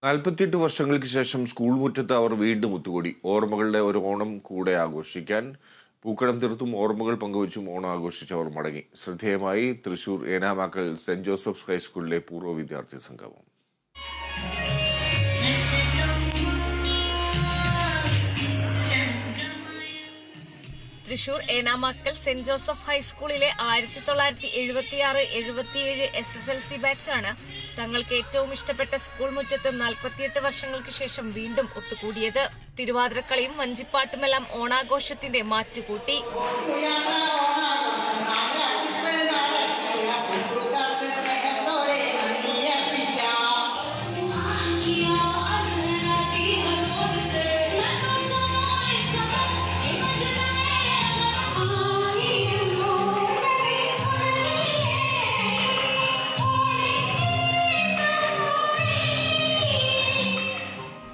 48 വർഷങ്ങൾക്ക് ശേഷം സ്കൂൾ മുറ്റത്ത് അവർ വീണ്ടും ഒത്തുകൂടി. ഓർമ്മകളുടെ ഒരു ഓണം കൂടെ ആഘോഷിക്കാൻ പൂക്കളം തീർത്തും ഓർമ്മകൾ പങ്കുവച്ചും ഓണം ആഘോഷിച്ചവർ മടങ്ങി. ശ്രദ്ധേയമായി തൃശൂർ ഏനാമാക്കൽ സെന്റ് ജോസഫ്സ് ഹൈസ്കൂളിലെ പൂർവ്വ വിദ്യാർത്ഥി സംഗമം. തൃശൂർ ഏനാമാക്കൽ സെന്റ് ജോസഫ് ഹൈസ്കൂളിലെ 1976-77 SSLC ബാച്ചാണ് തങ്ങൾക്ക് ഏറ്റവും ഇഷ്ടപ്പെട്ട സ്കൂൾ മുറ്റത്ത് 48 വർഷങ്ങൾക്ക് ശേഷം വീണ്ടും ഒത്തുകൂടിയത്. തിരുവാതിരക്കളിയും വഞ്ചിപ്പാട്ടുമെല്ലാം ഓണാഘോഷത്തിന്റെ മാറ്റുകൂട്ടി.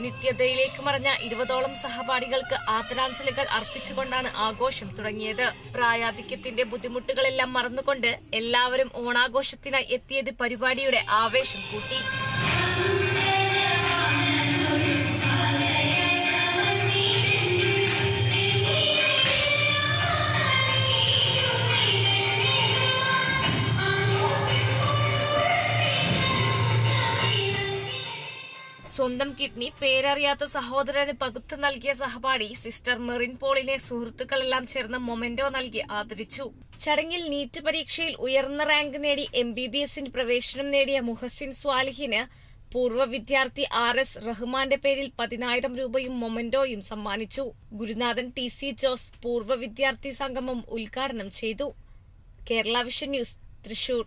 നിത്യതയിലേക്ക് മറഞ്ഞ 20ഓളം സഹപാഠികൾക്ക് ആദരാഞ്ജലികൾ അർപ്പിച്ചുകൊണ്ടാണ് ആഘോഷം തുടങ്ങിയത്. പ്രായാധിക്യത്തിന്റെ ബുദ്ധിമുട്ടുകളെല്ലാം മറന്നുകൊണ്ട് എല്ലാവരും ഓണാഘോഷത്തിനായി എത്തിയത് പരിപാടിയുടെ ആവേശം കൂട്ടി. സ്വന്തം കിഡ്നി പേരറിയാത്ത സഹോദരന് പകുത്തു നൽകിയ സഹപാഠി സിസ്റ്റർ മെറിൻ പോളിനെ സുഹൃത്തുക്കളെല്ലാം ചേർന്ന് മൊമെന്റോ നൽകി ആദരിച്ചു. ചടങ്ങിൽ നീറ്റ് പരീക്ഷയിൽ ഉയർന്ന റാങ്ക് നേടി MBBSന് പ്രവേശനം നേടിയ മുഹസിൻ സ്വാലിഹിന് പൂർവ്വ വിദ്യാർത്ഥി RS റഹ്മാന്റെ പേരിൽ 10,000 രൂപയും മൊമെന്റോയും സമ്മാനിച്ചു. ഗുരുനാഥൻ TC ജോസ് പൂർവ്വ വിദ്യാർത്ഥി സംഗമം ഉദ്ഘാടനം ചെയ്തു. Kerala vision news, Thrissur.